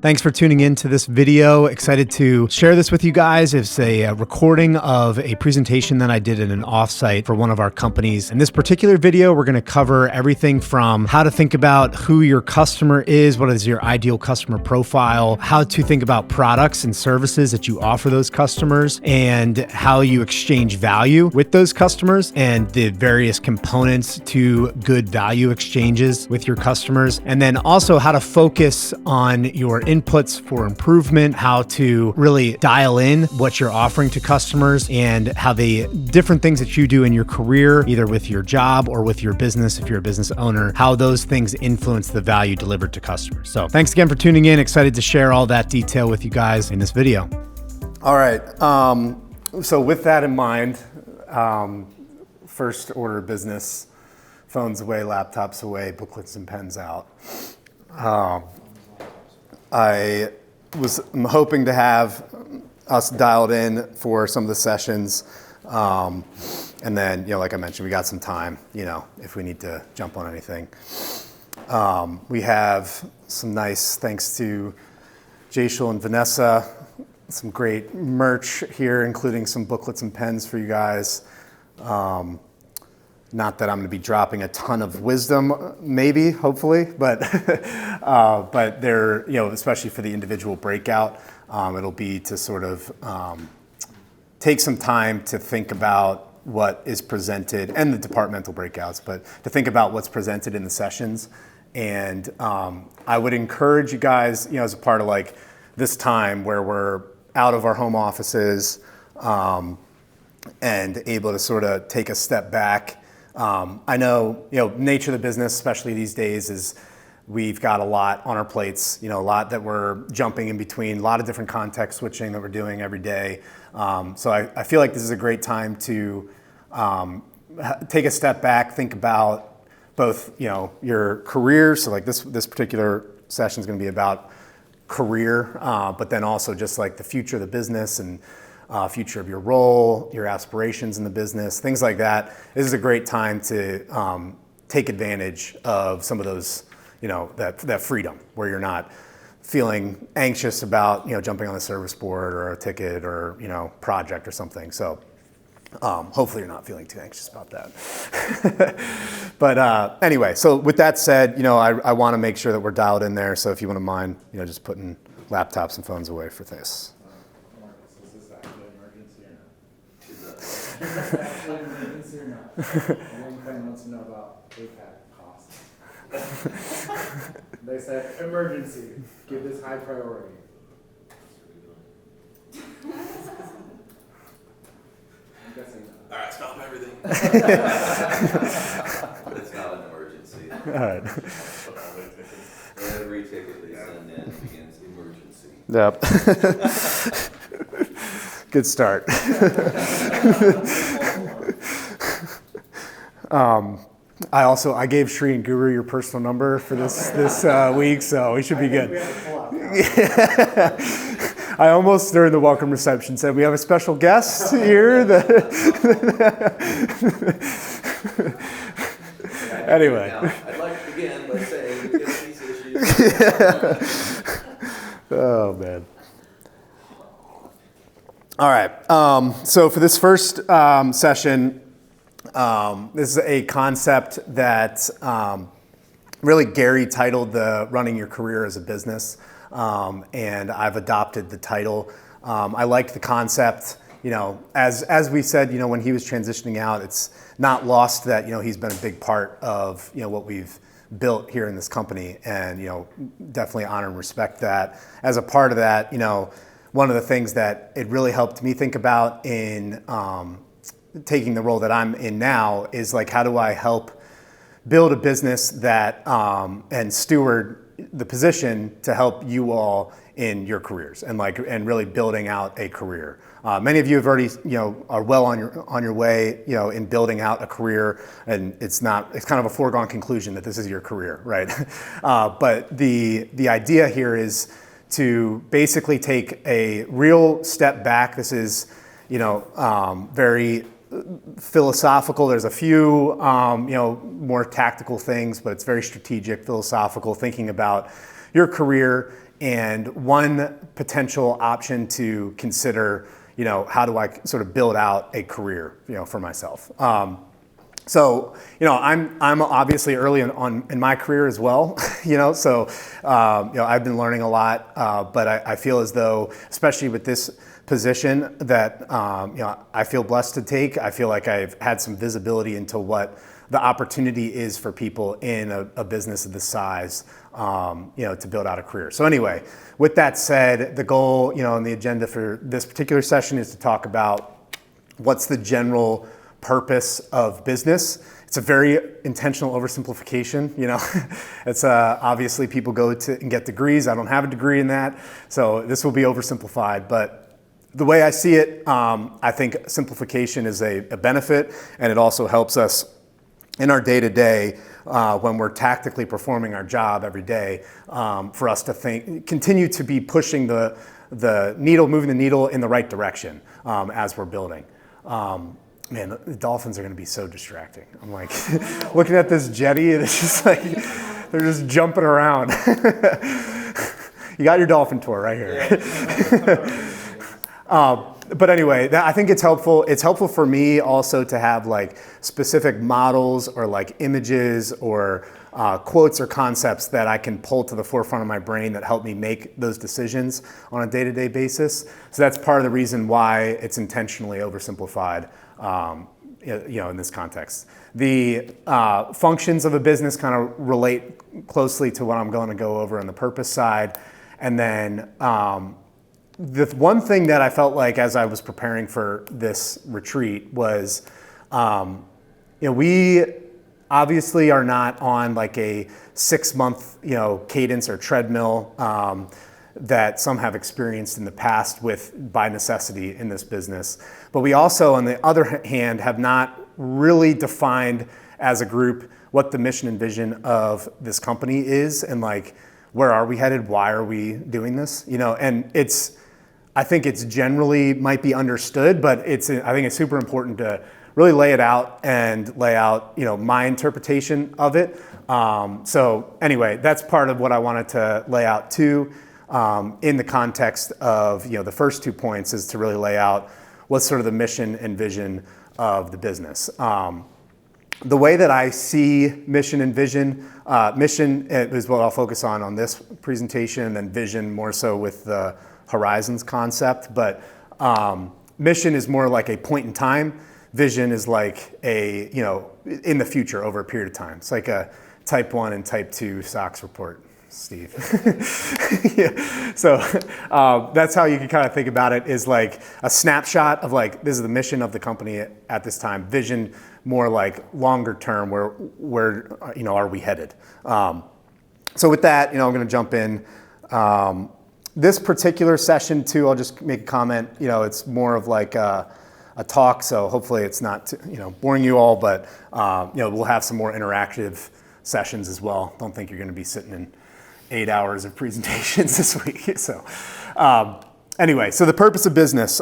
Thanks for tuning in to this video. Excited to share this with you guys. It's a recording of a presentation that I did in an offsite for one of our companies. In this particular video, we're going to cover everything from how to think about who your customer is, what is your ideal customer profile, how to think about products and services that you offer those customers, and how you exchange value with those customers, and the various components to good value exchanges with your customers. And then also how to focus on your inputs for improvement, how to really dial in what you're offering to customers, and how the different things that you do in your career, either with your job or with your business, if you're a business owner, how those things influence the value delivered to customers. So thanks again for tuning in. Excited to share all that detail with you guys in this video. All right. So with that in mind, first order of business, phones away, laptops away, booklets and pens out. I'm hoping to have us dialed in for some of the sessions. And then, like I mentioned, we got some time, if we need to jump on anything. We have some nice, thanks to Jayshul and Vanessa, some great merch here, including some booklets and pens for you guys. Not that I'm going to be dropping a ton of wisdom, maybe, hopefully, but they're, especially for the individual breakout, it'll be to sort of take some time to think about what is presented, and the departmental breakouts, but to think about what's presented in the sessions. And I would encourage you guys, as a part of this time where we're out of our home offices and able to sort of take a step back. I know, nature of the business, especially these days, is we've got a lot on our plates, a lot that we're jumping in between, a lot of different context switching that we're doing every day. So I feel like this is a great time to take a step back, think about both, your career. So this particular session is going to be about career, but then also just the future of the business and future of your role, your aspirations in the business, things like that. This is a great time to take advantage of some of those, that freedom where you're not feeling anxious about, jumping on the service board or a ticket or, project or something. So hopefully you're not feeling too anxious about that. But anyway, so with that said, I want to make sure that we're dialed in there. So if you wouldn't mind, just putting laptops and phones away for this. Actually, emergency or not? One client wants to know about APAC costs. They said, emergency, give this high priority. I'm guessing not. All right, stop everything. It's not an emergency. All right. Every ticket they send in begins emergency. Yep. Good start. I gave Shri and Guru your personal number for this week, so we should be good. I almost during the welcome reception said we have a special guest here. Anyway. I'd like to begin by saying we get these issues. Oh man. All right. So for this first session, this is a concept that really Gary titled the Running Your Career as a Business, and I've adopted the title. I liked the concept. As we said, when he was transitioning out, it's not lost that he's been a big part of what we've built here in this company, and definitely honor and respect that. As a part of that, one of the things that it really helped me think about in taking the role that I'm in now is how do I help build a business that and steward the position to help you all in your careers and really building out a career. Many of you have already are well on your way in building out a career, and it's kind of a foregone conclusion that this is your career, right? But the idea here is to basically take a real step back. This is, very philosophical. There's a few, more tactical things, but it's very strategic, philosophical, thinking about your career and one potential option to consider, how do I sort of build out a career, for myself. So, I'm obviously early in my career as well, so, I've been learning a lot, but I feel as though, especially with this position that, I feel blessed to take. I feel like I've had some visibility into what the opportunity is for people in a business of this size, to build out a career. So anyway, with that said, the goal, and the agenda for this particular session is to talk about what's the general purpose of business. It's a very intentional oversimplification. It's obviously people go to and get degrees. I don't have a degree in that, so this will be oversimplified. But the way I see it, I think simplification is a benefit, and it also helps us in our day-to-day when we're tactically performing our job every day, for us to continue to be pushing the needle, moving the needle in the right direction as we're building. Man, the dolphins are going to be so distracting. I'm like looking at this jetty, and it's just like they're just jumping around. You got your dolphin tour right here. But anyway, I think it's helpful. It's helpful for me also to have like specific models or like images or quotes or concepts that I can pull to the forefront of my brain that help me make those decisions on a day-to-day basis. So that's part of the reason why it's intentionally oversimplified, in this context. The functions of a business kind of relate closely to what I'm going to go over on the purpose side. And then the one thing that I felt like as I was preparing for this retreat was, we obviously are not on like a 6-month, cadence or treadmill that some have experienced in the past by necessity in this business. But we also, on the other hand, have not really defined as a group what the mission and vision of this company is, and like, where are we headed? Why are we doing this? And I think it's generally might be understood, but I think it's super important to really lay it out and lay out, my interpretation of it. So anyway, that's part of what I wanted to lay out too, in the context of, the first 2 points is to really lay out what's sort of the mission and vision of the business. The way that I see mission and vision, mission is what I'll focus on this presentation, and vision more so with the horizons concept. But mission is more like a point in time. Vision is like in the future over a period of time. It's like a type 1 and type 2 SOX report, Steve. Yeah. So that's how you can kind of think about it, is like a snapshot of like, this is the mission of the company at this time. Vision more like longer term, where are we headed? So with that, I'm going to jump in. This particular session too, I'll just make a comment, it's more of like a talk, so hopefully it's not boring you all, but we'll have some more interactive sessions as well. Don't think you're going to be sitting in 8 hours of presentations this week. So anyway, so the purpose of business.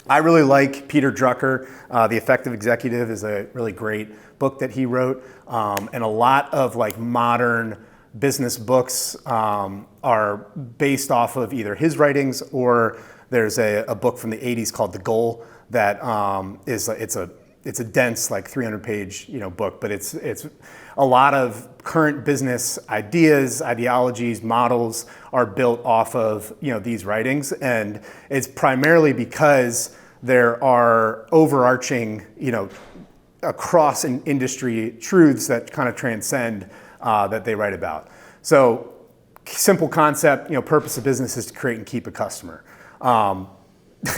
I really like Peter Drucker. The Effective Executive is a really great book that he wrote, and a lot of like modern business books are based off of either his writings, or there's a book from the 80s called The Goal that it's a dense, like 300-page book, but it's a lot of current business ideas, ideologies, models are built off of these writings, and it's primarily because there are overarching across an industry truths that kind of transcend that they write about. So simple concept, purpose of business is to create and keep a customer.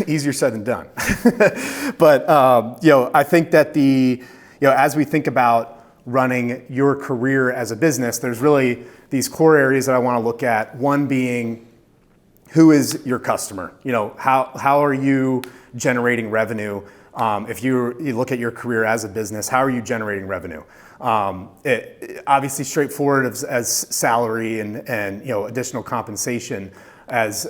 Easier said than done. But, I think that as we think about running your career as a business, there's really these core areas that I want to look at. One being, who is your customer? How are you generating revenue? If you look at your career as a business, how are you generating revenue? Obviously straightforward as salary and additional compensation as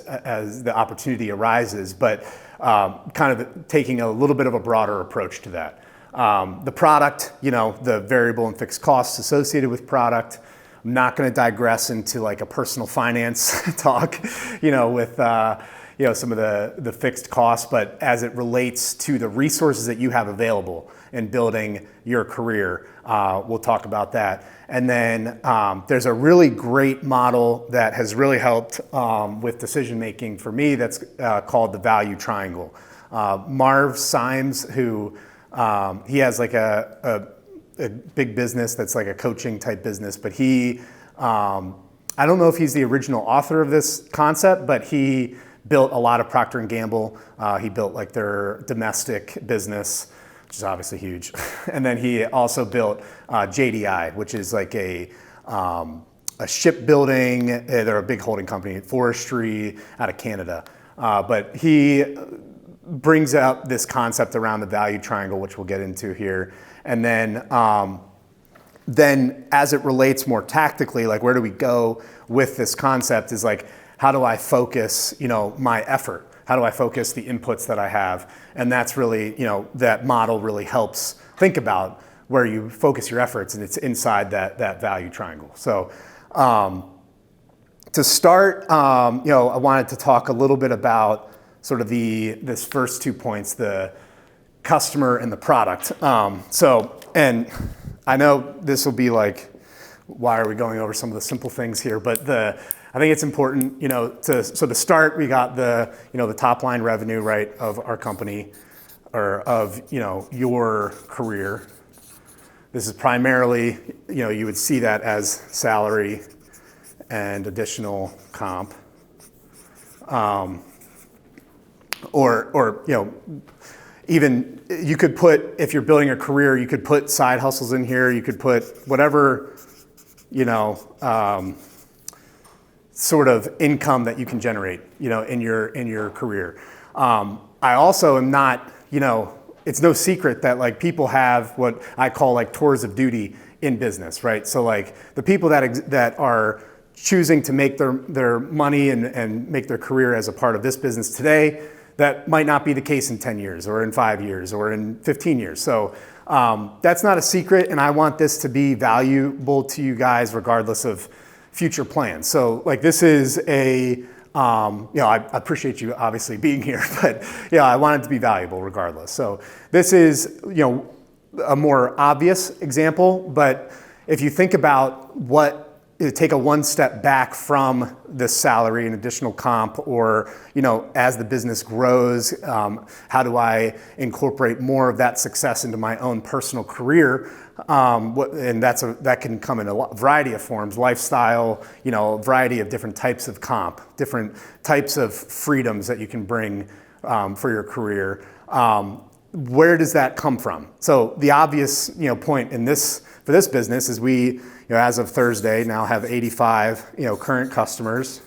the opportunity arises, but kind of taking a little bit of a broader approach to that. The product, the variable and fixed costs associated with product, I'm not going to digress into like a personal finance talk, with some of the fixed costs, but as it relates to the resources that you have available in building your career, we'll talk about that. And then there's a really great model that has really helped with decision making for me that's called the value triangle. Marv Symes, who he has like a big business that's like a coaching type business, but he, I don't know if he's the original author of this concept, but he built a lot of Procter & Gamble. He built like their domestic business, which is obviously huge. And then he also built JDI, which is like a shipbuilding, they're a big holding company, forestry out of Canada. But he brings up this concept around the value triangle, which we'll get into here. And then as it relates more tactically, like where do we go with this concept is like, how do I focus, my effort? How do I focus the inputs that I have? And that's really, that model really helps think about where you focus your efforts, and it's inside that value triangle. So to start, I wanted to talk a little bit about sort of this first 2 points, the customer and the product. And I know this will be like, why are we going over some of the simple things here? But I think it's important, to start, we got the top line revenue, right, of our company or of, your career. This is primarily, you would see that as salary and additional comp. Even you could put, if you're building a career, you could put side hustles in here. You could put whatever, sort of income that you can generate, in your career. I also am not, it's no secret that like people have what I call like tours of duty in business, right? So like the people that are choosing to make their money and make their career as a part of this business today, that might not be the case in 10 years or in 5 years or in 15 years. So that's not a secret, and I want this to be valuable to you guys regardless of future plans. So like this is I appreciate you obviously being here, but I want it to be valuable regardless. So this is, a more obvious example, but if you think about take a one step back from the salary and additional comp, or as the business grows, how do I incorporate more of that success into my own personal career? And that can come in a variety of forms, lifestyle, a variety of different types of comp, different types of freedoms that you can bring for your career. Where does that come from? So the obvious point for this business is we, as of Thursday, now have 85 current customers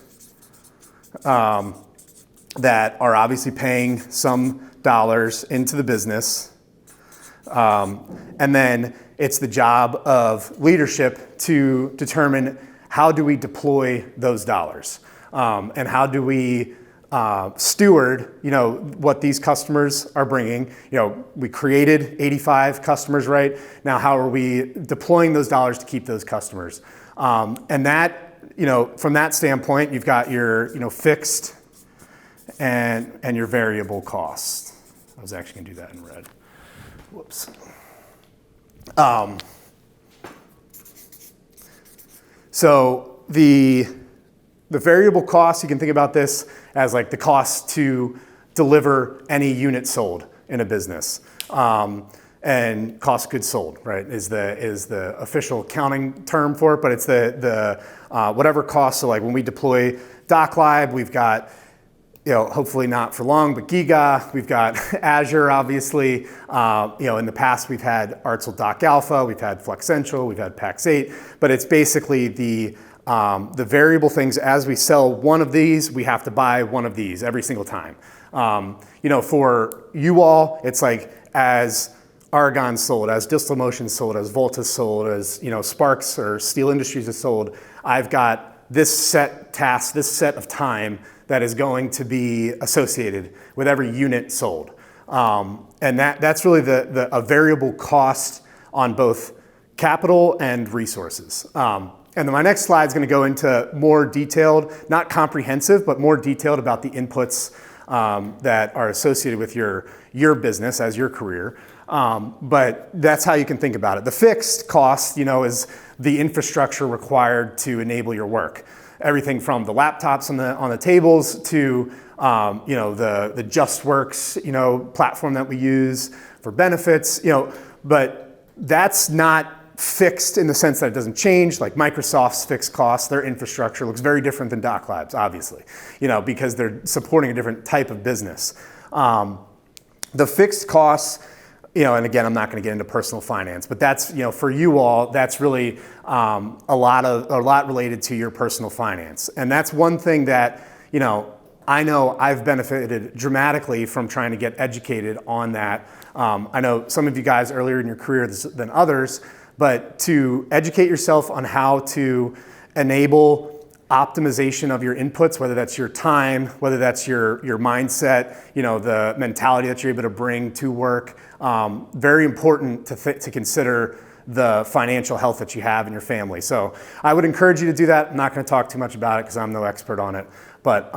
that are obviously paying some dollars into the business. And then it's the job of leadership to determine how do we deploy those dollars, and how do we steward, what these customers are bringing. We created 85 customers, right? Now, how are we deploying those dollars to keep those customers? And that, from that standpoint, you've got your, fixed and your variable costs. I was actually gonna do that in red. Whoops. So the variable costs, you can think about this as like the cost to deliver any unit sold in a business. And cost of goods sold, right, is the official accounting term for it, but it's the whatever cost. So like when we deploy DocLive, we've got, hopefully not for long, but Giga, we've got Azure, obviously. In the past, we've had Artzel Doc Alpha, we've had Flex Central, we've had Pax8, but it's basically the variable things. As we sell one of these, we have to buy one of these every single time. For you all, it's like as Argon sold, as DistilMotion sold, as Volta sold, as Sparks or Steel Industries is sold, I've got this set task, this set of time that is going to be associated with every unit sold. And that's really a variable cost on both capital and resources. And then my next slide is going to go into more detailed, not comprehensive, but more detailed about the inputs that are associated with your business as your career. But that's how you can think about it. The fixed cost, is the infrastructure required to enable your work. Everything from the laptops on the tables to the JustWorks platform that we use for benefits. But that's not fixed in the sense that it doesn't change. Like Microsoft's fixed costs, their infrastructure looks very different than Doc Labs, obviously, because they're supporting a different type of business. The fixed costs, and again, I'm not going to get into personal finance, but that's, for you all, that's really a lot related to your personal finance. And that's one thing that, I know I've benefited dramatically from trying to get educated on that. I know some of you guys earlier in your career than others, but to educate yourself on how to enable optimization of your inputs, whether that's your time, whether that's your mindset, the mentality that you're able to bring to work. Very important to consider the financial health that you have in your family. So I would encourage you to do that. I'm not going to talk too much about it because I'm no expert on it, but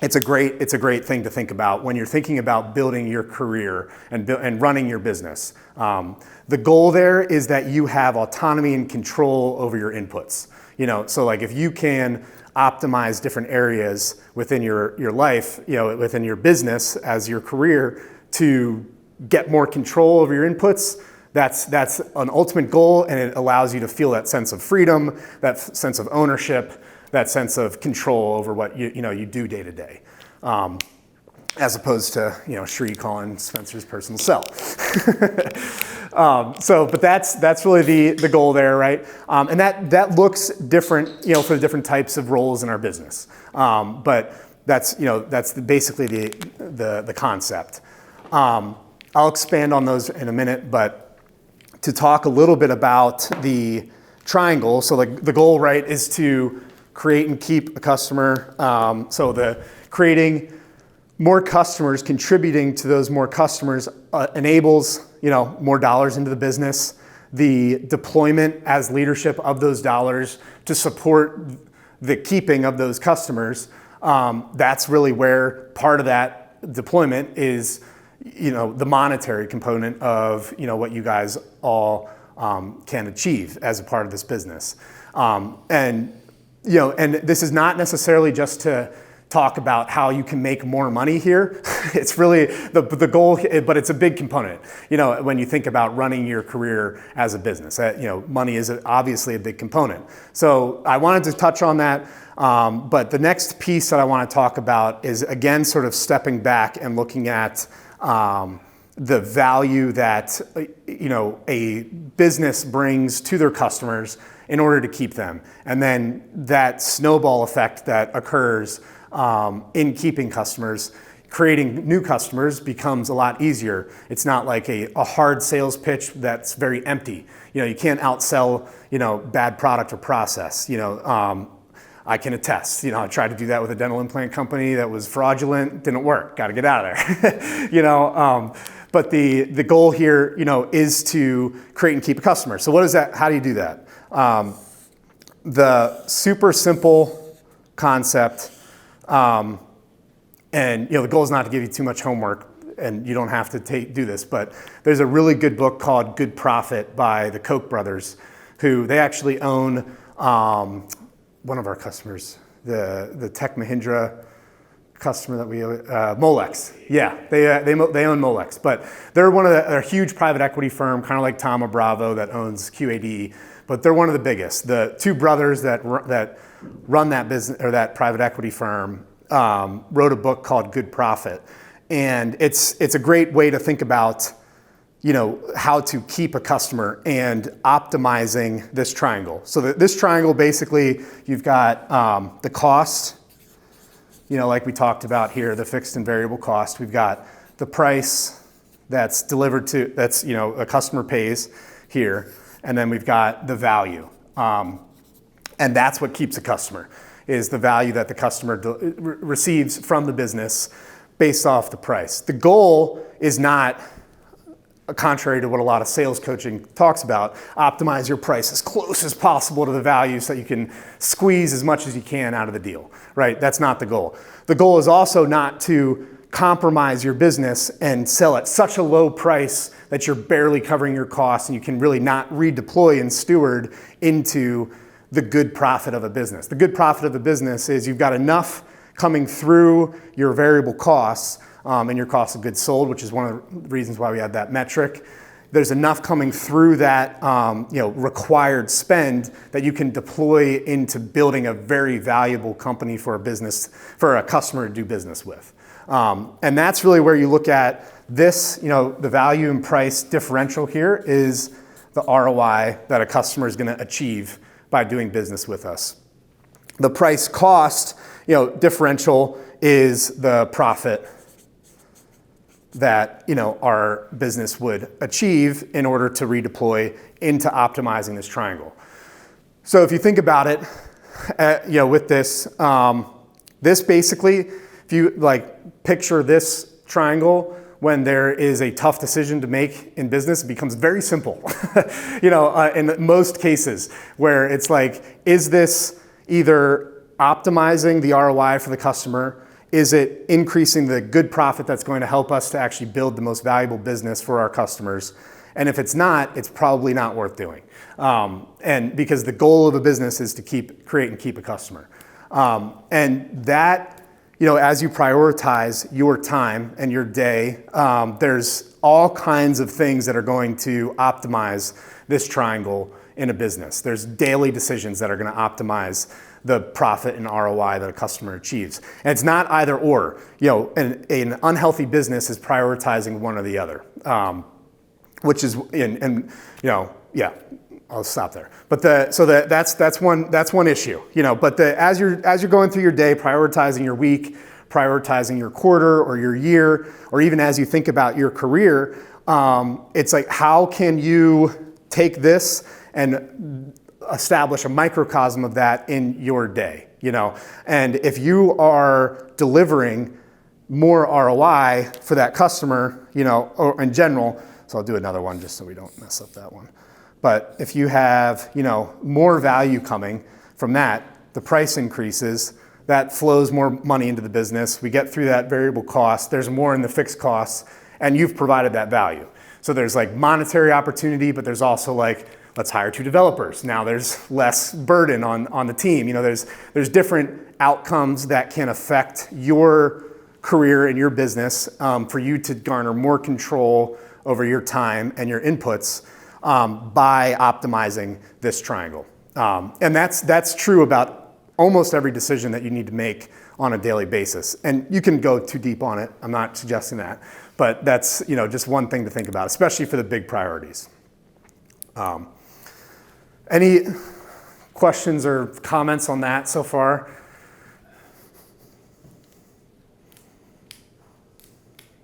it's a great thing to think about when you're thinking about building your career and running your business. The goal there is that you have autonomy and control over your inputs. So like if you can optimize different areas within your life, within your business as your career to get more control over your inputs, that's an ultimate goal, and it allows you to feel that sense of freedom, that sense of ownership, that sense of control over what you do day to day, as opposed to Shree calling Spencer's personal cell. But that's really the goal there, right? And that looks different, for the different types of roles in our business. But that's basically the concept. I'll expand on those in a minute, but to talk a little bit about the triangle. So the goal, right, is to create and keep a customer. So creating more customers, contributing to those more customers enables more dollars into the business. The deployment as leadership of those dollars to support the keeping of those customers. That's really where part of that deployment is, the monetary component of what you guys all can achieve as a part of this business. And this is not necessarily just to talk about how you can make more money here. It's really the goal, but it's a big component. When you think about running your career as a business, money is obviously a big component. So I wanted to touch on that. But the next piece that I want to talk about is, again, sort of stepping back and looking at the value that a business brings to their customers in order to keep them, and then that snowball effect that occurs in keeping customers. Creating new customers becomes a lot easier. It's not like a hard sales pitch that's very empty. You can't outsell bad product or process. I can attest. I tried to do that with a dental implant company that was fraudulent, didn't work. Got to get out of there. But the goal here, is to create and keep a customer. So what is that? How do you do that? The super simple concept, and the goal is not to give you too much homework, and you don't have to do this. But there's a really good book called Good Profit by the Koch brothers, who they actually own. One of our customers, the Tech Mahindra customer that we Molex. Yeah, they own Molex, but they're they're a huge private equity firm, kind of like Thoma Bravo that owns QAD, but they're one of the biggest. The two brothers that run that business or that private equity firm wrote a book called Good Profit, and it's a great way to think about how to keep a customer and optimizing this triangle. So this triangle, basically, you've got the cost, like we talked about here, the fixed and variable cost. We've got the price that's delivered that's a customer pays here. And then we've got the value. And that's what keeps a customer, is the value that the customer receives from the business based off the price. The goal is not contrary to what a lot of sales coaching talks about, optimize your price as close as possible to the value so that you can squeeze as much as you can out of the deal, right? That's not the goal. The goal is also not to compromise your business and sell at such a low price that you're barely covering your costs and you can really not redeploy and steward into the good profit of a business. The good profit of a business is you've got enough coming through your variable costs and your cost of goods sold, which is one of the reasons why we have that metric. There's enough coming through that required spend that you can deploy into building a very valuable company for a business, for a customer to do business with. And that's really where you look at this, the value and price differential here is the ROI that a customer is going to achieve by doing business with us. The price cost, differential is the profit that, our business would achieve in order to redeploy into optimizing this triangle. So if you think about it, with this, this basically, if you picture this triangle, when there is a tough decision to make in business, it becomes very simple. In most cases where it's is this either optimizing the ROI for the customer? Is it increasing the good profit that's going to help us to actually build the most valuable business for our customers? And if it's not, it's probably not worth doing. And because the goal of a business is to create and keep a customer. And that, as you prioritize your time and your day, there's all kinds of things that are going to optimize this triangle in a business. There's daily decisions that are going to optimize the profit and ROI that a customer achieves. And it's not either or. An unhealthy business is prioritizing one or the other, which is, I'll stop there. But that's one issue, But as you're going through your day, prioritizing your week, prioritizing your quarter or your year, or even as you think about your career, it's how can you take this and establish a microcosm of that in your day, And if you are delivering more ROI for that customer, or in general, so I'll do another one just so we don't mess up that one. But if you have, more value coming from that, the price increases, that flows more money into the business. We get through that variable cost. There's more in the fixed costs, and you've provided that value. So there's monetary opportunity, but there's also let's hire 2 developers. Now there's less burden on the team. There's different outcomes that can affect your career and your business for you to garner more control over your time and your inputs by optimizing this triangle. And that's true about almost every decision that you need to make on a daily basis. And you can go too deep on it. I'm not suggesting that. But that's just one thing to think about, especially for the big priorities. Any questions or comments on that so far?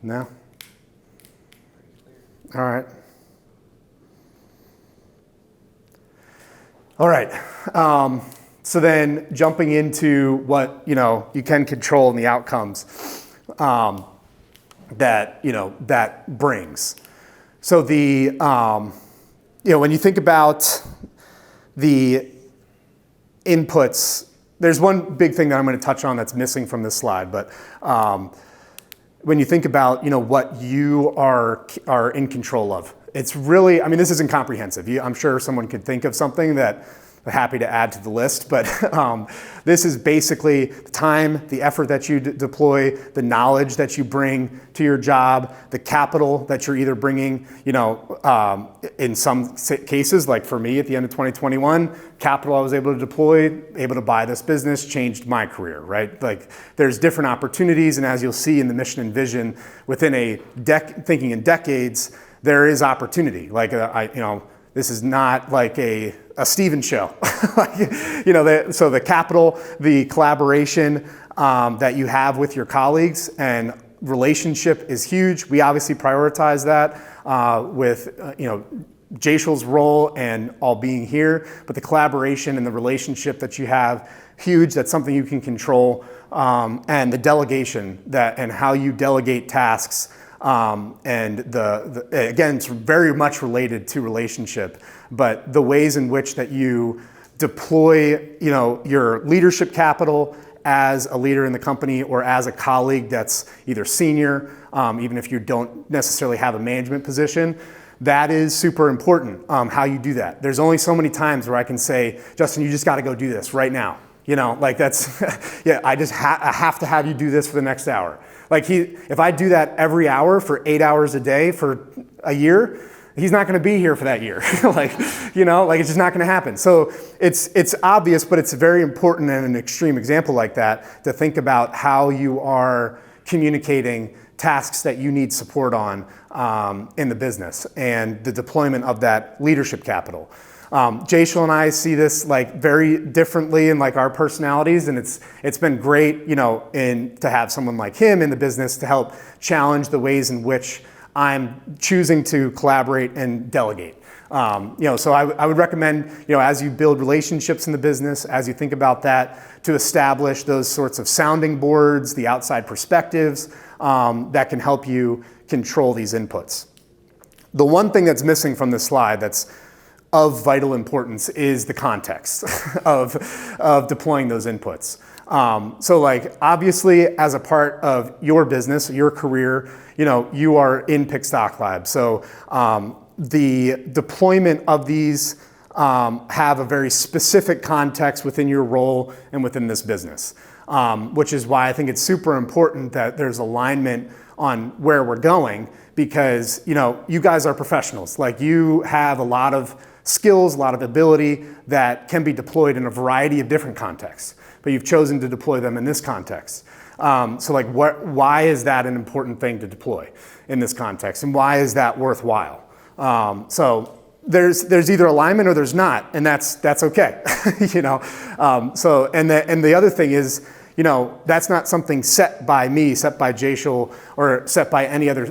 No? All right. All right. So then jumping into what, you can control and the outcomes that, that brings. So when you think about the inputs, there's one big thing that I'm going to touch on that's missing from this slide, but when you think about, what you are in control of, it's really, this isn't comprehensive. I'm sure someone could think of something that I'm happy to add to the list, but this is basically the time, the effort that you deploy, the knowledge that you bring to your job, the capital that you're either bringing, in some cases, like for me at the end of 2021, capital I was able to deploy, able to buy this business, changed my career, right? There's different opportunities, and as you'll see in the mission and vision, within thinking in decades, there is opportunity. This is not like a Steven show. So the capital, the collaboration that you have with your colleagues and relationship is huge. We obviously prioritize that with Jayshal's role and all being here, but the collaboration and the relationship that you have, huge. That's something you can control. And the delegation and how you delegate tasks And again, it's very much related to relationship, but the ways in which that you deploy, your leadership capital as a leader in the company or as a colleague that's either senior, even if you don't necessarily have a management position, that is super important, how you do that. There's only so many times where I can say, Justin, you just got to go do this right now. That's, yeah, I have to have you do this for the next hour. If I do that every hour for 8 hours a day for a year, he's not going to be here for that year. It's just not going to happen. So it's obvious, but it's very important in an extreme example like that to think about how you are communicating tasks that you need support on in the business and the deployment of that leadership capital. Jaishal and I see this very differently in our personalities, and it's been great, to have someone like him in the business to help challenge the ways in which I'm choosing to collaborate and delegate. So I would recommend, as you build relationships in the business, as you think about that, to establish those sorts of sounding boards, the outside perspectives that can help you control these inputs. The one thing that's missing from this slide that's of vital importance is the context of deploying those inputs. Obviously, as a part of your business, your career, you are in Pick Stock Lab. So the deployment of these have a very specific context within your role and within this business, which is why I think it's super important that there's alignment on where we're going, because you guys are professionals. You have a lot of skills, a lot of ability that can be deployed in a variety of different contexts, but you've chosen to deploy them in this context. Why is that an important thing to deploy in this context, and why is that worthwhile? So there's either alignment or there's not, and that's okay. And the other thing is, that's not something set by me, set by Jaishal, or set by any other,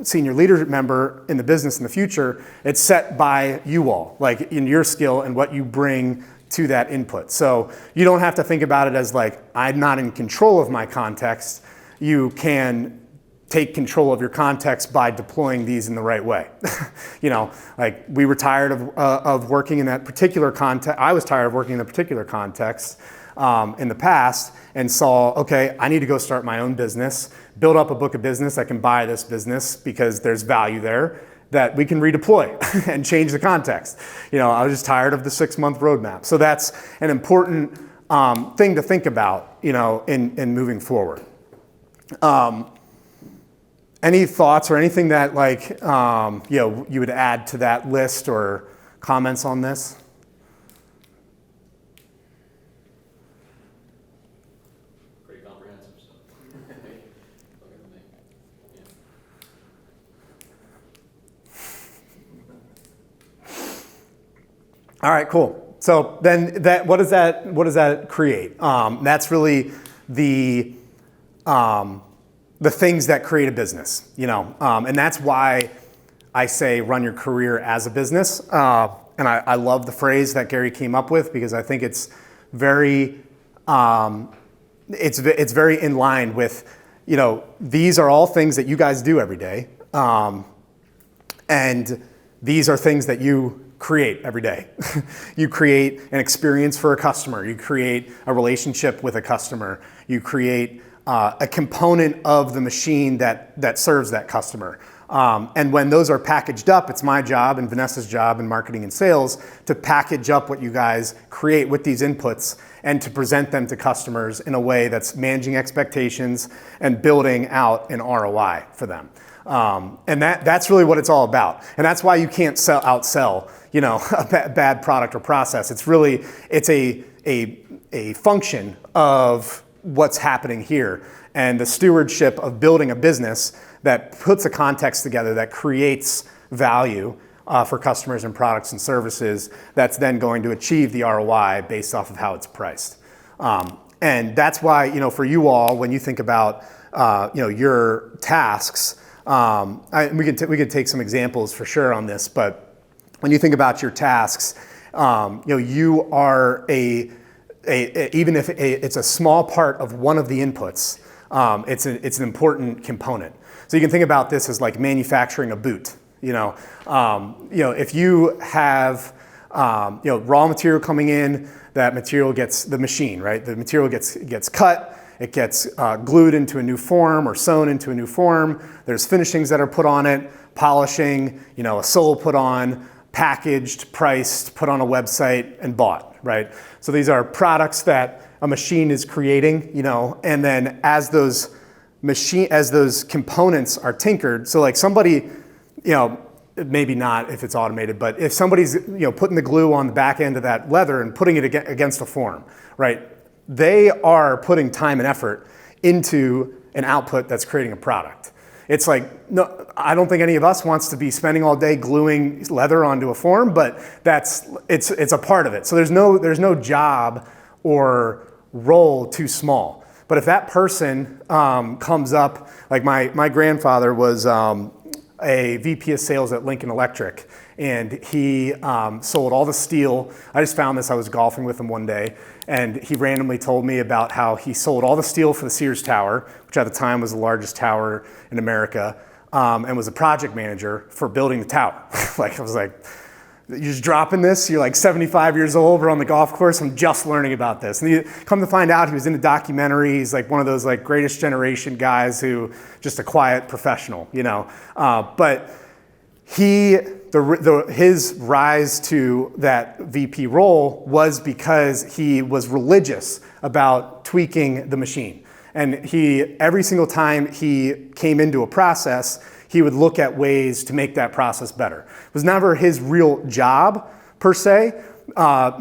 senior leadership member in the business in the future. It's set by you all, in your skill and what you bring to that input. So you don't have to think about it as I'm not in control of my context. You can take control of your context by deploying these in the right way. We were tired of working in that particular context. I was tired of working in a particular context in the past, and saw, okay, I need to go start my own business, build up a book of business that can buy this business because there's value there that we can redeploy and change the context. I was just tired of the 6-month roadmap. So that's an important thing to think about, in moving forward. Any thoughts or anything that you would add to that list or comments on this? All right, cool. So then what does that create? That's really the things that create a business, and that's why I say run your career as a business. And I love the phrase that Gary came up with, because I think it's very in line with, these are all things that you guys do every day, and these are things that you create every day. You create an experience for a customer. You create a relationship with a customer. You create a component of the machine that serves that customer. And when those are packaged up, it's my job and Vanessa's job in marketing and sales to package up what you guys create with these inputs and to present them to customers in a way that's managing expectations and building out an ROI for them. And that's really what it's all about. And that's why you can't outsell, a bad product or process. It's a function of what's happening here, and the stewardship of building a business that puts a context together that creates value for customers and products and services that's then going to achieve the ROI based off of how it's priced. And that's why, for you all, when you think about, your tasks, we could take some examples for sure on this, but when you think about your tasks, you are even if it's a small part of one of the inputs, it's an important component. So you can think about this as like manufacturing a boot. If you have raw material coming in, that material gets the machine, right? The material gets cut, it gets glued into a new form or sewn into a new form. There's finishings that are put on it, polishing, a sole put on, packaged, priced, put on a website, and bought, right? So these are products that a machine is creating, and then as those components are tinkered, so like somebody, maybe not if it's automated, but if somebody's putting the glue on the back end of that leather and putting it against a form, right? They are putting time and effort into an output that's creating a product. It's like, no, I don't think any of us wants to be spending all day gluing leather onto a form, but it's a part of it. So there's no job or role too small. But if that person comes up, like my grandfather was a VP of sales at Lincoln Electric, and he sold all the steel. I just found this, I was golfing with him one day, and he randomly told me about how he sold all the steel for the Sears Tower, which at the time was the largest tower in America, and was a project manager for building the tower. I was like, you're just dropping this? You're like 75 years old, we're on the golf course, I'm just learning about this. And come to find out, he was in a documentary. He's like one of those like greatest generation guys who just a quiet professional, But his rise to that VP role was because he was religious about tweaking the machine. And every single time he came into a process, he would look at ways to make that process better. It was never his real job per se.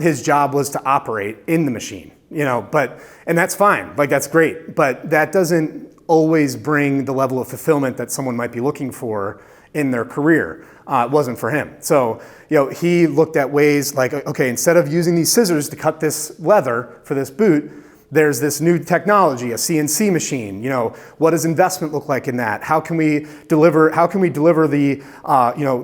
His job was to operate in the machine, and that's fine, like that's great, but that doesn't always bring the level of fulfillment that someone might be looking for in their career. It wasn't for him. So, he looked at ways like, okay, instead of using these scissors to cut this leather for this boot, there's this new technology, a CNC machine. What does investment look like in that? How can we deliver the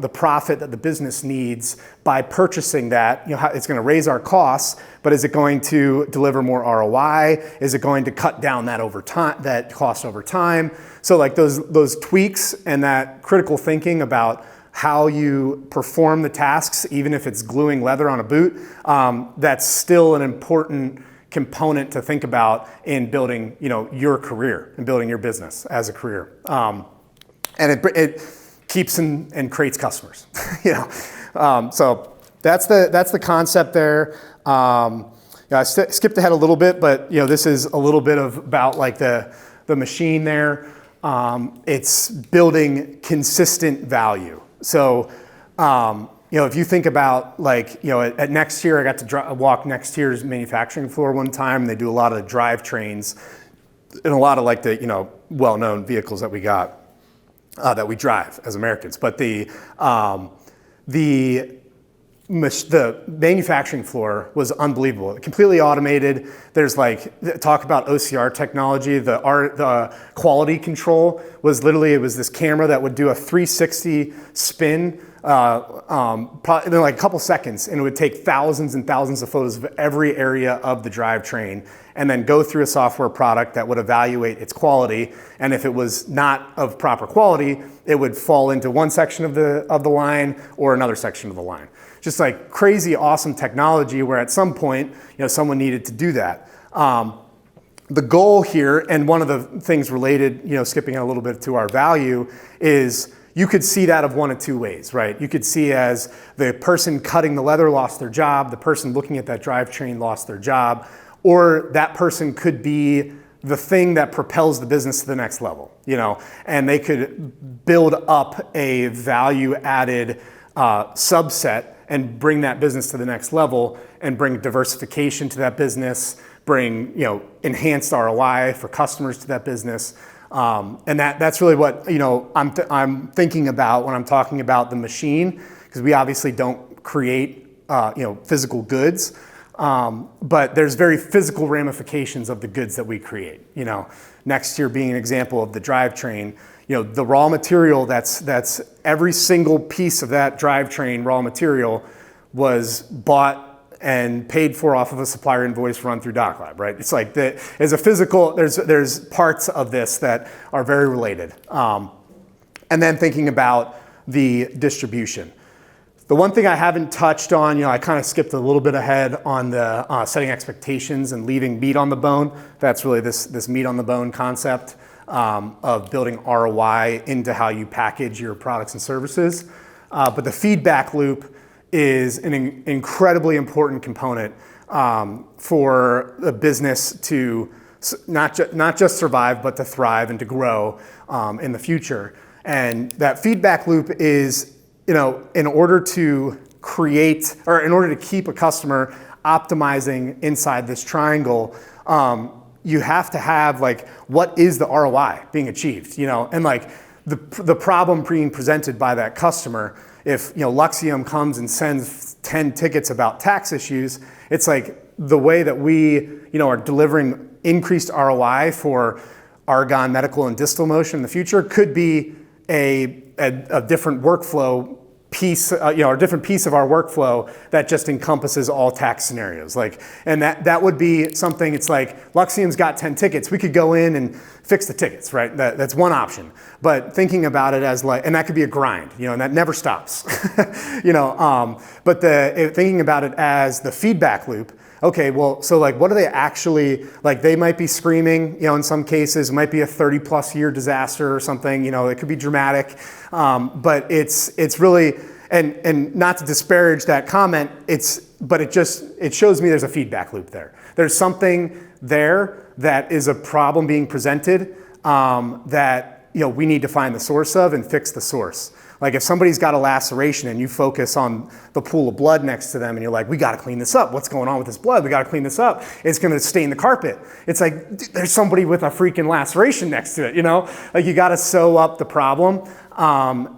the profit that the business needs by purchasing that? It's going to raise our costs, but is it going to deliver more ROI? Is it going to cut down that cost over time? So like those tweaks and that critical thinking about how you perform the tasks, even if it's gluing leather on a boot, that's still an important component to think about in building, your career and building your business as a career. And it keeps and creates customers, So that's the concept there. I skipped ahead a little bit, but this is a little bit about like the machine there. It's building consistent value. So, if you think about at Nextier, I got to walk Nextier's manufacturing floor one time, and they do a lot of drivetrains and a lot of like the, well-known vehicles that we got, that we drive as Americans. But the manufacturing floor was unbelievable, completely automated. There's talk about OCR technology. The quality control was literally, it was this camera that would do a 360 spin, probably in like a couple seconds, and it would take thousands and thousands of photos of every area of the drivetrain, and then go through a software product that would evaluate its quality. And if it was not of proper quality, it would fall into one section of the line or another section of the line. Just like crazy, awesome technology where at some point, someone needed to do that. The goal here, and one of the things related, skipping a little bit to our value, is you could see that of one of two ways, right? You could see as the person cutting the leather lost their job, the person looking at that drivetrain lost their job, or that person could be the thing that propels the business to the next level, and they could build up a value-added subset and bring that business to the next level and bring diversification to that business, bring enhanced ROI for customers to that business. And that's really what I'm thinking about when I'm talking about the machine, because we obviously don't create physical goods, but there's very physical ramifications of the goods that we create. Nextier being an example of the drivetrain. The raw material that's every single piece of that drivetrain raw material was bought and paid for off of a supplier invoice run through DocLab, right? It's like there's parts of this that are very related. And then thinking about the distribution. The one thing I haven't touched on, I kind of skipped a little bit ahead on the setting expectations and leaving meat on the bone. That's really this meat on the bone concept of building ROI into how you package your products and services. But the feedback loop is an incredibly important component for the business to not just survive, but to thrive and to grow in the future. And that feedback loop is, in order to create, or in order to keep a customer optimizing inside this triangle, you have to have what is the ROI being achieved, and the problem being presented by that customer. If Luxium comes and sends 10 tickets about tax issues, it's the way that we are delivering increased ROI for Argon Medical and Distal Motion in the future could be a different workflow piece, a different piece of our workflow that just encompasses all tax scenarios. And that would be something. It's Luxium's got 10 tickets. We could go in and fix the tickets, right? That's one option. But thinking about it as and that could be a grind, and that never stops, But thinking about it as the feedback loop. Okay, well, so what are they actually, they might be screaming, in some cases, it might be a 30+ year disaster or something, it could be dramatic, but it's really, and not to disparage that comment, but it shows me there's a feedback loop there. There's something there that is a problem being presented that, we need to find the source of and fix the source. If somebody's got a laceration and you focus on the pool of blood next to them and you're we got to clean this up. What's going on with this blood? We got to clean this up. It's going to stain the carpet. It's there's somebody with a freaking laceration next to it, you got to sew up the problem.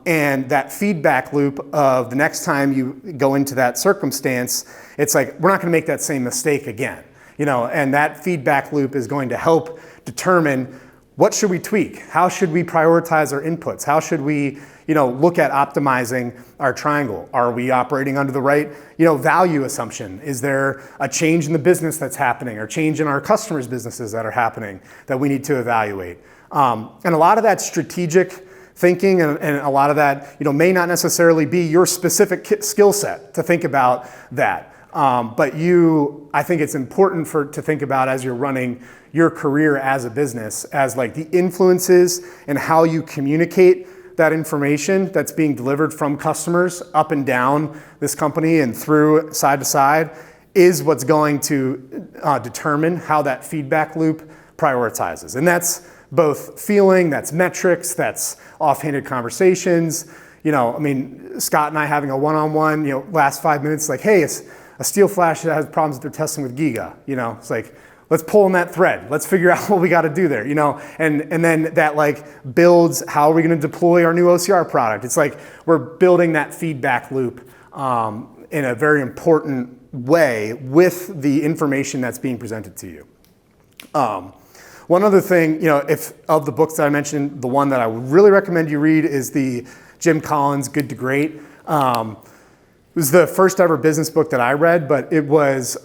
And that feedback loop of the next time you go into that circumstance, it's we're not going to make that same mistake again, and that feedback loop is going to help determine what should we tweak? How should we prioritize our inputs? How should we, look at optimizing our triangle? Are we operating under the right, value assumption? Is there a change in the business that's happening or change in our customers' businesses that are happening that we need to evaluate? And a lot of that strategic thinking and a lot of that, may not necessarily be your specific skill set to think about that. But I think it's important to think about as you're running your career as a business as the influences and how you communicate that information that's being delivered from customers up and down this company and through side to side is what's going to determine how that feedback loop prioritizes. And that's both feeling, that's metrics, that's offhanded conversations. Scott and I having a one-on-one, last 5 minutes, hey, a steel flash that has problems that they're testing with Giga, it's let's pull on that thread. Let's figure out what we got to do there, and then that builds how are we going to deploy our new OCR product. It's we're building that feedback loop in a very important way with the information that's being presented to you. One other thing, if of the books that I mentioned, the one that I would really recommend you read is the Jim Collins Good to Great. It was the first ever business book that I read, but it was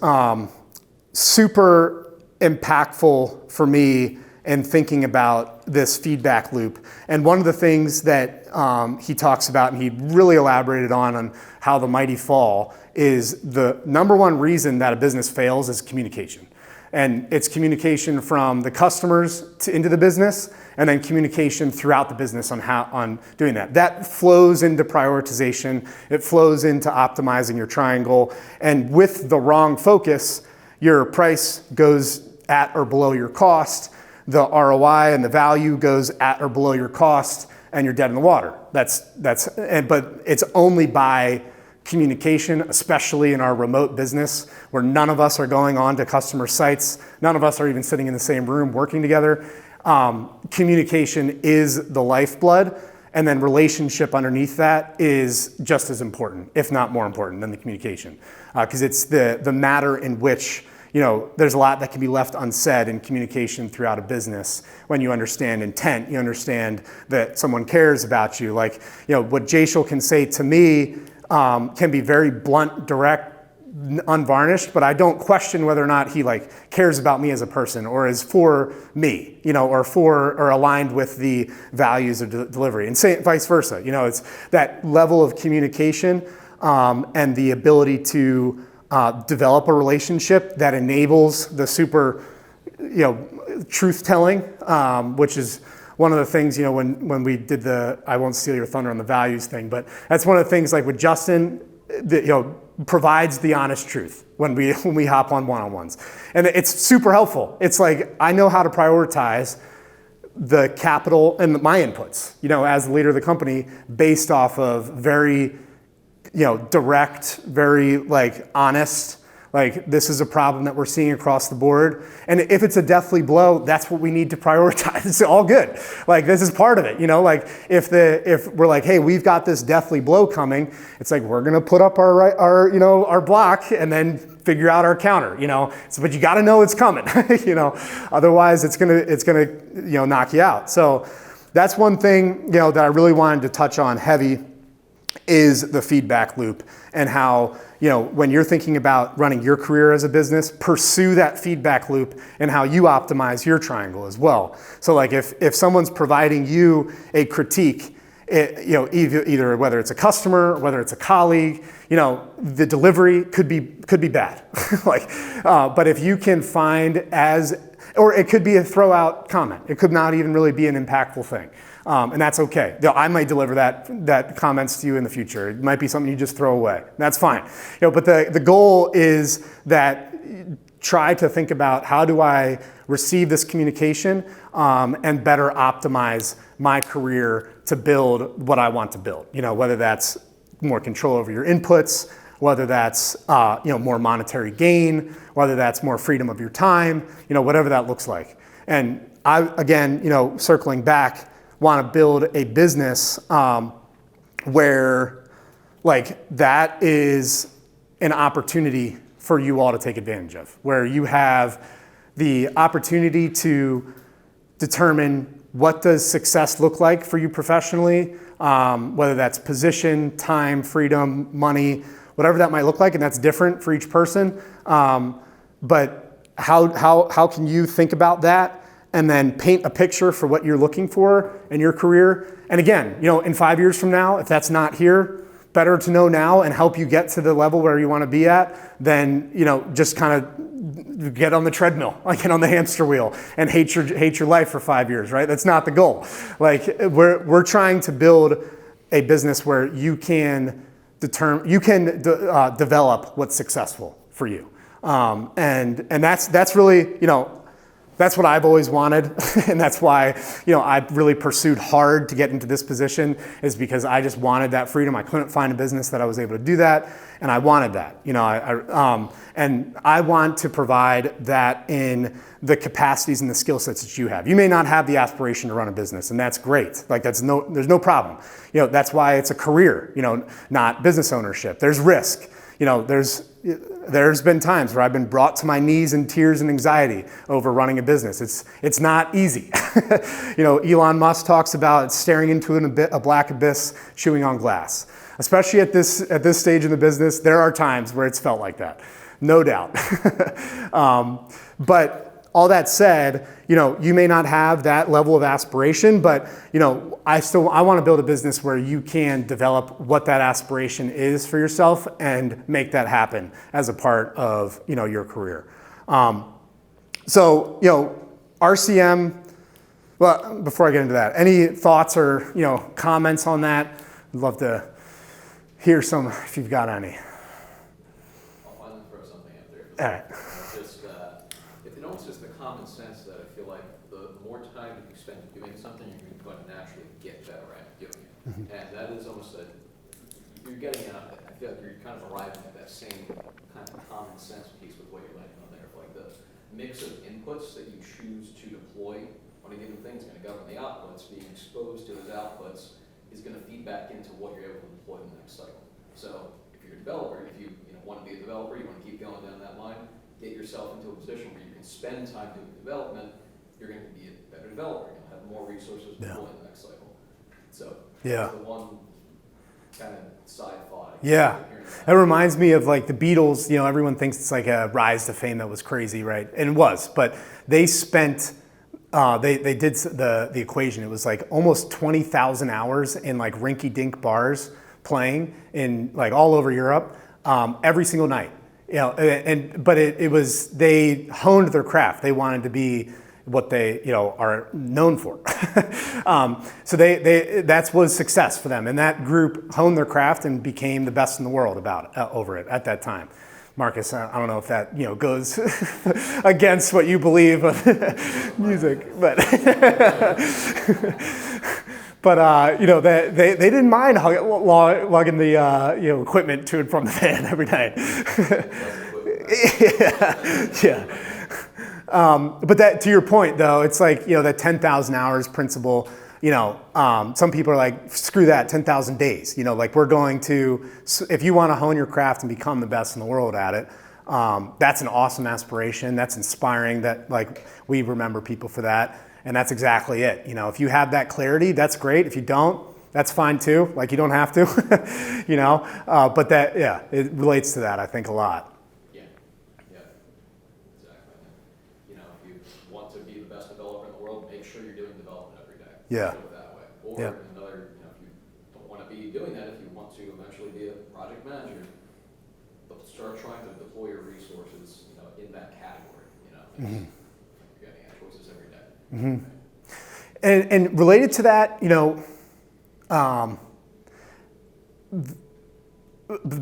super impactful for me in thinking about this feedback loop. And one of the things that he talks about, and he really elaborated on how the mighty fall, is the number one reason that a business fails is communication. And it's communication from the customers into the business, and then communication throughout the business on doing that. That flows into prioritization. It flows into optimizing your triangle. And with the wrong focus, your price goes at or below your cost. The ROI and the value goes at or below your cost, and you're dead in the water. But it's only by communication, especially in our remote business where none of us are going on to customer sites. None of us are even sitting in the same room working together. Communication is the lifeblood, and then relationship underneath that is just as important, if not more important than the communication, because it's the matter in which there's a lot that can be left unsaid in communication throughout a business. When you understand intent, you understand that someone cares about you. What Jaishal can say to me can be very blunt, direct, unvarnished, but I don't question whether or not he like cares about me as a person or is for me, or aligned with the values of delivery, and vice versa. It's that level of communication and the ability to develop a relationship that enables the super, truth telling, which is one of the things, when we did I won't steal your thunder on the values thing, but that's one of the things like with Justin, provides the honest truth when we hop on one-on-ones. And it's super helpful. It's like, I know how to prioritize the capital and my inputs, as the leader of the company based off of very, direct, very like honest, like this is a problem that we're seeing across the board. And if it's a deathly blow, that's what we need to prioritize. It's all good. Like this is part of it, like if we're like, hey, we've got this deathly blow coming, it's like, we're going to put up our block and then figure out our counter, but you got to know it's coming, otherwise it's going to, knock you out. So that's one thing, that I really wanted to touch on heavy is the feedback loop and how, when you're thinking about running your career as a business, pursue that feedback loop and how you optimize your triangle as well. So like if someone's providing you a critique, either whether it's a customer, whether it's a colleague, the delivery could be bad. But if you can find or it could be a throw out comment. It could not even really be an impactful thing. And that's okay. I might deliver that comments to you in the future. It might be something you just throw away. That's fine. But the goal is that try to think about how do I receive this communication and better optimize my career to build what I want to build. Whether that's more control over your inputs, whether that's more monetary gain, whether that's more freedom of your time, whatever that looks like. And I, again, circling back, want to build a business where like that is an opportunity for you all to take advantage of, where you have the opportunity to determine what does success look like for you professionally, whether that's position, time, freedom, money, whatever that might look like, and that's different for each person. But how can you think about that and then paint a picture for what you're looking for in your career? And again, in 5 years from now, if that's not here, better to know now and help you get to the level where you want to be at than, just kind of get on the treadmill, like get on the hamster wheel and hate your life for 5 years, right? That's not the goal. Like we're trying to build a business where you can develop what's successful for you. And that's really, that's what I've always wanted. And that's why, I really pursued hard to get into this position, is because I just wanted that freedom. I couldn't find a business that I was able to do that. And I wanted that, and I want to provide that in the capacities and the skill sets that you have. You may not have the aspiration to run a business, and that's great. Like there's no problem. That's why it's a career, not business ownership. There's risk. There's been times where I've been brought to my knees in tears and anxiety over running a business. It's not easy. Elon Musk talks about staring into a black abyss, chewing on glass. Especially at this stage in the business, there are times where it's felt like that, no doubt. But all that said, you may not have that level of aspiration, but I want to build a business where you can develop what that aspiration is for yourself and make that happen as a part of your career. So RCM. Well, before I get into that, any thoughts or comments on that? I'd love to hear some if you've got any. I'll finally throw something out there. All right. It's just the common sense that I feel like the more time that you spend doing something, you're going to naturally get better at doing it. Mm-hmm. And that is almost you're getting out, I feel like you're kind of arriving at that same kind of common sense piece with what you're laying on there. Like the mix of inputs that you choose to deploy on a given thing is going to govern the outputs. Being exposed to those outputs is going to feed back into what you're able to deploy in the next cycle. So if you're a developer, if you want to be a developer, you want to keep going down that line, get yourself into a position where you can spend time doing development, you're going to be a better developer. You'll have more resources to deploy in the next cycle. So that's the one kind of side thought. Yeah. Hearing that. That reminds me of like the Beatles. You know, everyone thinks it's like a rise to fame that was crazy, right? And it was, but they spent, they did the equation. It was like almost 20,000 hours in like rinky-dink bars playing in like all over Europe every single night. You know, but it was, they honed their craft. They wanted to be what they, you know, are known for. So that's was success for them. And that group honed their craft and became the best in the world about it, over it at that time. Marcus, I don't know if that, you know, goes against what you believe of music, but but you know, they didn't mind lugging the you know, equipment to and from the van every night. Yeah. But that, to your point though, it's like, you know, that 10,000 hours principle, you know, some people are like, screw that, 10,000 days, you know, like we're going to, if you want to hone your craft and become the best in the world at it, that's an awesome aspiration. That's inspiring, that like we remember people for that. And that's exactly it. You know, if you have that clarity, that's great. If you don't, that's fine too. Like you don't have to, you know, but that, yeah, it relates to that, I think, a lot. Yeah, yeah, exactly. You know, if you want to be the best developer in the world, make sure you're doing development every day. Yeah. Do it that way. Or Yeah. another, you know, if you don't want to be doing that, if you want to eventually be a project manager, start trying to deploy your resources, you know, in that category. You know, you're getting choices every day. Mm-hmm. And related to that, you know,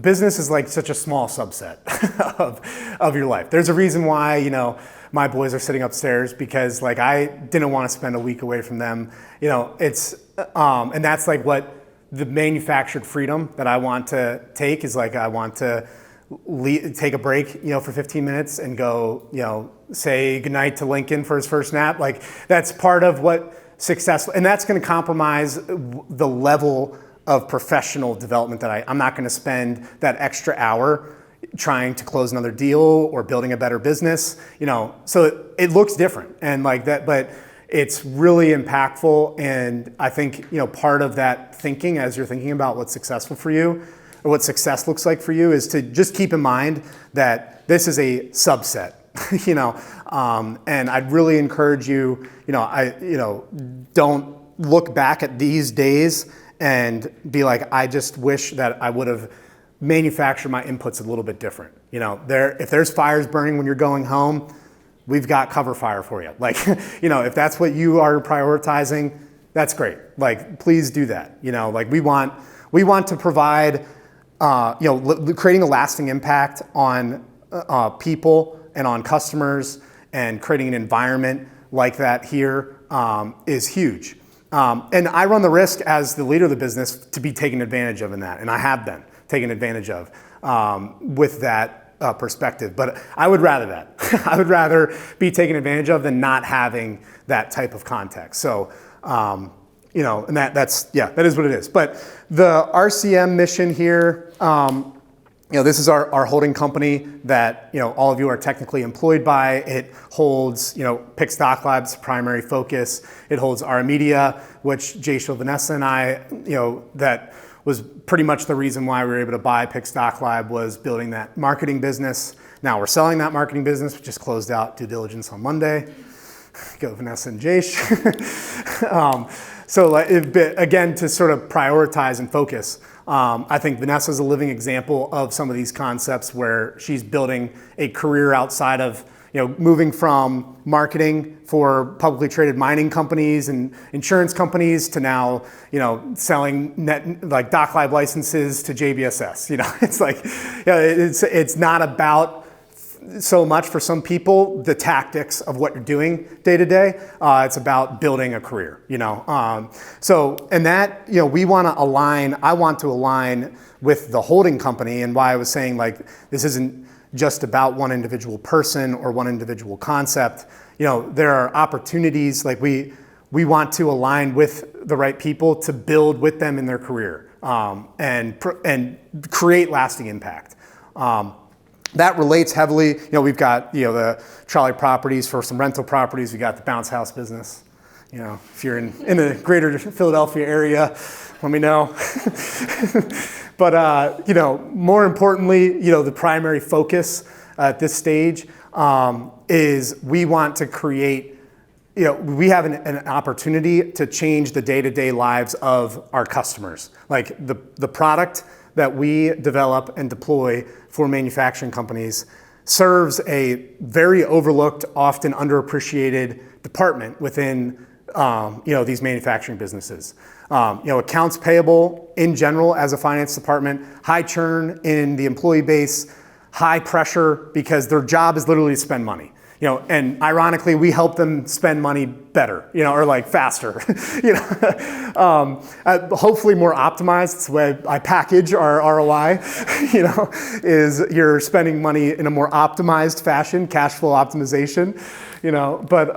business is like such a small subset of your life. There's a reason why, you know, my boys are sitting upstairs, because like I didn't want to spend a week away from them. You know, it's and that's like what the manufactured freedom that I want to take is like, I want to take a break, you know, for 15 minutes and go, you know, say goodnight to Lincoln for his first nap. Like that's part of what success, and that's going to compromise the level of professional development that I'm not going to spend that extra hour trying to close another deal or building a better business, you know, so it looks different and like that, but it's really impactful. And I think, you know, part of that thinking as you're thinking about what's successful for you or what success looks like for you is to just keep in mind that this is a subset, you know, and I'd really encourage you, don't look back at these days and be like, I just wish that I would have manufactured my inputs a little bit different. You know, if there's fires burning when you're going home, we've got cover fire for you. Like, you know, if that's what you are prioritizing, that's great. Like, please do that. You know, like we want to provide, creating a lasting impact on people and on customers, and creating an environment like that here is huge. And I run the risk as the leader of the business to be taken advantage of in that, and I have been taken advantage of with that perspective. But I would rather that. I would rather be taken advantage of than not having that type of context. So, and that is what it is. But the RCM mission here, this is our holding company that, all of you are technically employed by. It holds, Pick Stock Lab's primary focus. It holds our media, which Jayshiel, Vanessa, and I, that was pretty much the reason why we were able to buy Pick Stock Lab, was building that marketing business. Now we're selling that marketing business. We just closed out due diligence on Monday. Go Vanessa and Jash. Again, to sort of prioritize and focus. I think Vanessa's a living example of some of these concepts where she's building a career outside of, moving from marketing for publicly traded mining companies and insurance companies to now, selling Doc Lab licenses to JBSS. It's like, it's not about so much for some people the tactics of what you're doing day to day. It's about building a career, we want to align. I want to align with the holding company, and why I was saying this isn't just about one individual person or one individual concept. There are opportunities. We want to align with the right people to build with them in their career and create lasting impact. That relates heavily. We've got the Trolley Properties for some rental properties. We got the Bounce House business. if you're in the greater Philadelphia area, let me know. But, more importantly, the primary focus at this stage is we want to create, we have an opportunity to change the day-to-day lives of our customers. Like the product that we develop and deploy for manufacturing companies serves a very overlooked, often underappreciated department within these manufacturing businesses. Accounts payable in general as a finance department, high churn in the employee base, high pressure because their job is literally to spend money. And ironically, we help them spend money better, or like faster, hopefully more optimized. It's the way I package our ROI, is you're spending money in a more optimized fashion, cash flow optimization, but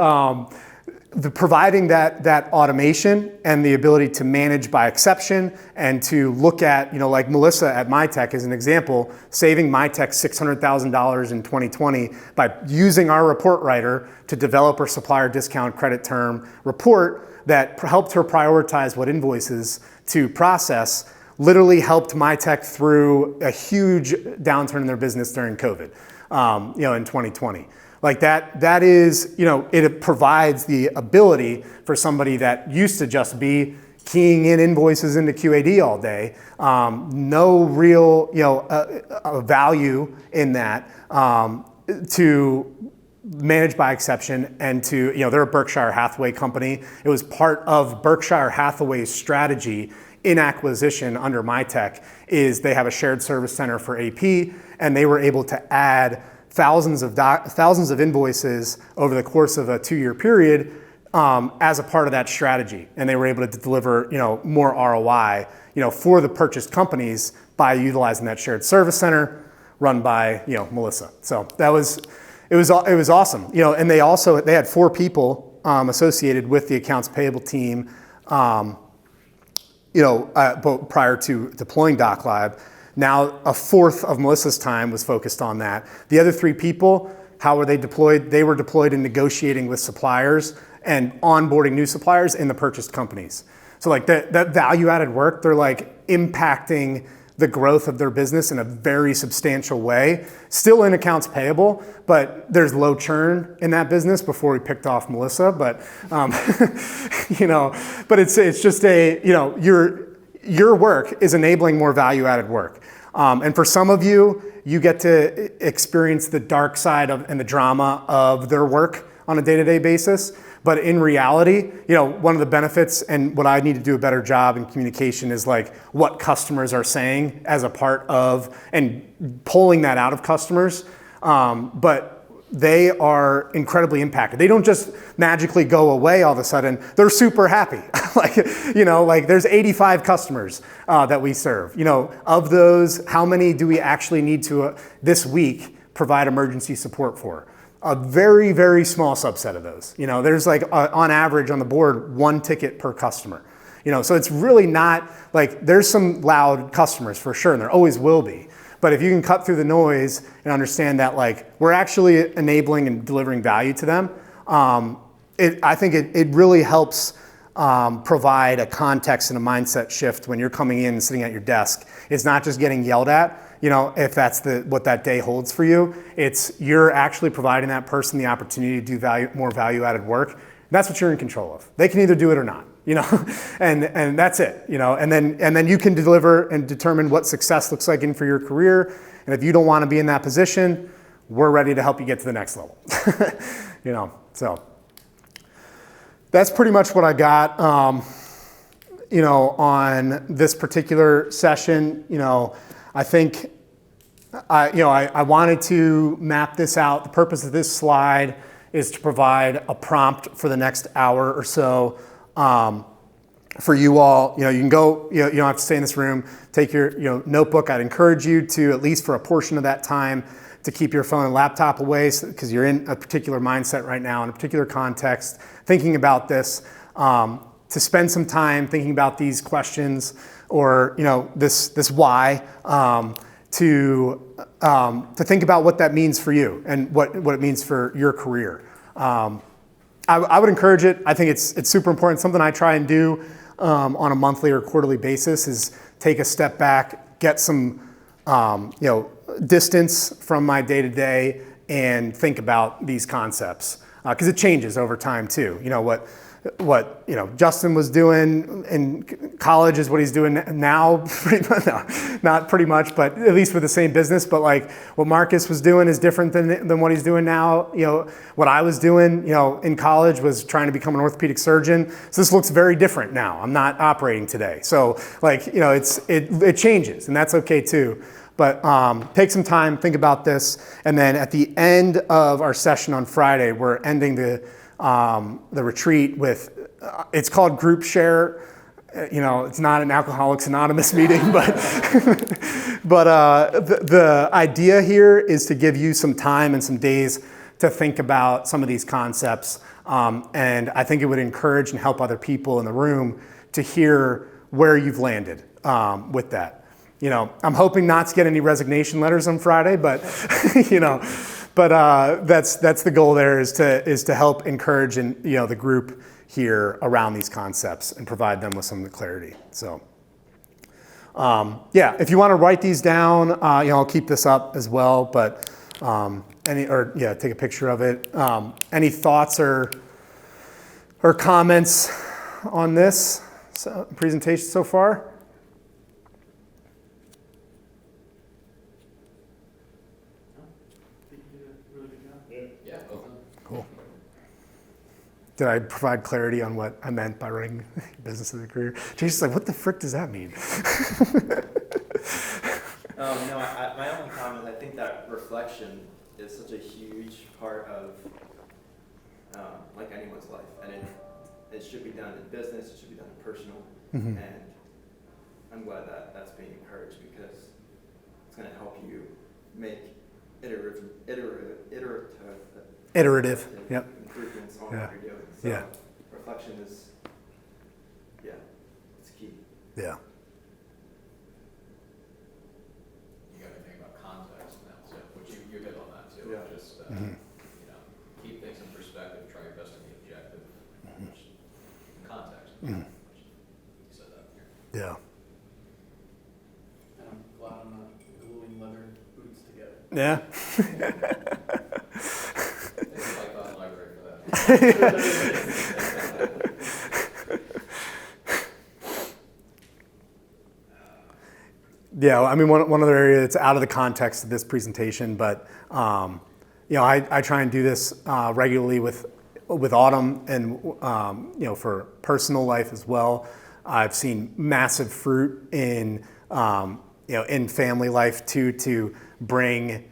providing that automation and the ability to manage by exception and to look at, like Melissa at Mitek as an example, saving Mitek $600,000 in 2020 by using our report writer to develop her supplier discount credit term report that helped her prioritize what invoices to process, literally helped Mitek through a huge downturn in their business during COVID, in 2020. Like that is, it provides the ability for somebody that used to just be keying in invoices into QAD all day, no real, value in that, to manage by exception and to, they're a Berkshire Hathaway company. It was part of Berkshire Hathaway's strategy in acquisition under Mitek is they have a shared service center for AP, and they were able to add thousands of invoices over the course of a 2-year period as a part of that strategy, and they were able to deliver more ROI for the purchased companies by utilizing that shared service center run by Melissa. So it was awesome. And they had 4 people associated with the accounts payable team prior to deploying DocLab. Now, a fourth of Melissa's time was focused on that. The other 3 people, how were they deployed? They were deployed in negotiating with suppliers and onboarding new suppliers in the purchased companies. So like that value-added work, they're like impacting the growth of their business in a very substantial way. Still in accounts payable, but there's low churn in that business before we picked off Melissa. But, but it's just your work is enabling more value-added work. And for some of you, you get to experience the dark side and the drama of their work on a day-to-day basis. But in reality, one of the benefits and what I need to do a better job in communication is like what customers are saying as a part of and pulling that out of customers. But they are incredibly impacted. They don't just magically go away all of a sudden. They're super happy. like there's 85 customers that we serve. Of those, how many do we actually need to this week provide emergency support for? A very, very small subset of those. There's like on average on the board 1 ticket per customer. So it's really not like there's some loud customers for sure, and there always will be. But if you can cut through the noise and understand that like we're actually enabling and delivering value to them, I think it really helps provide a context and a mindset shift when you're coming in and sitting at your desk. It's not just getting yelled at, if that's what that day holds for you. It's you're actually providing that person the opportunity to do more value-added work. That's what you're in control of. They can either do it or not. And that's it, and then you can deliver and determine what success looks like for your career. And if you don't want to be in that position, we're ready to help you get to the next level. So that's pretty much what I got, on this particular session. I think, I wanted to map this out. The purpose of this slide is to provide a prompt for the next hour or so. For you all, you can go, you don't have to stay in this room, take your notebook. I'd encourage you to, at least for a portion of that time, to keep your phone and laptop away because you're in a particular mindset right now, in a particular context, thinking about this, to spend some time thinking about these questions or, this why, to think about what that means for you and what it means for your career. I would encourage it. I think it's super important. Something I try and do on a monthly or quarterly basis is take a step back, get some distance from my day to day, and think about these concepts because it changes over time too. What Justin was doing in college is what he's doing now. No, not pretty much, but at least with the same business. But like what Marcus was doing is different than what he's doing now. What I was doing, in college was trying to become an orthopedic surgeon. So this looks very different now. I'm not operating today. So it changes, and that's okay too. But take some time, think about this, and then at the end of our session on Friday, we're ending the retreat with, it's called Group Share. It's not an Alcoholics Anonymous meeting, but the idea here is to give you some time and some days to think about some of these concepts. And I think it would encourage and help other people in the room to hear where you've landed with that. I'm hoping not to get any resignation letters on Friday, but that's the goal there is to help encourage the group here around these concepts and provide them with some clarity. So if you want to write these down, I'll keep this up as well. But take a picture of it. Any thoughts or comments on this presentation so far? Cool. Did I provide clarity on what I meant by running business as a career? Jason's like, what the frick does that mean? No, my only comment, I think that reflection is such a huge part of anyone's life. And it should be done in business, it should be done in personal. Mm-hmm. And I'm glad that that's being encouraged because it's going to help you make iterative yep. improvements on what you're doing. So reflection is, it's key. Yeah. You got to think about context now, so which you hit on that too. Yeah. Just keep things in perspective. Try your best to be objective. Which, in context. You said that here. Yeah. I'm glad I'm not gluing leather boots together. Yeah. Library for that. Yeah, I mean, one other area that's out of the context of this presentation, but I try and do this regularly with Autumn and for personal life as well. I've seen massive fruit in in family life too, to bring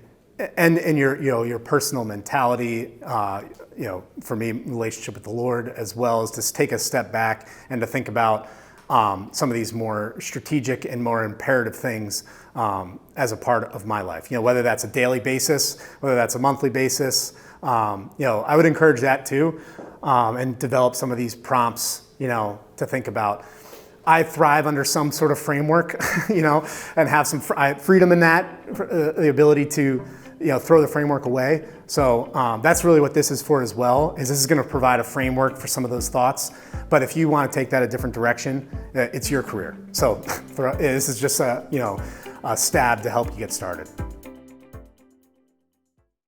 and in your personal mentality. For me, relationship with the Lord as well, is to take a step back and to think about some of these more strategic and more imperative things as a part of my life. Whether that's a daily basis, whether that's a monthly basis. I would encourage that too, and develop some of these prompts. To think about. I thrive under some sort of framework, and have some freedom in that, the ability to, throw the framework away. So that's really what this is for as well, is this is going to provide a framework for some of those thoughts. But if you want to take that a different direction, it's your career. So this is just a stab to help you get started.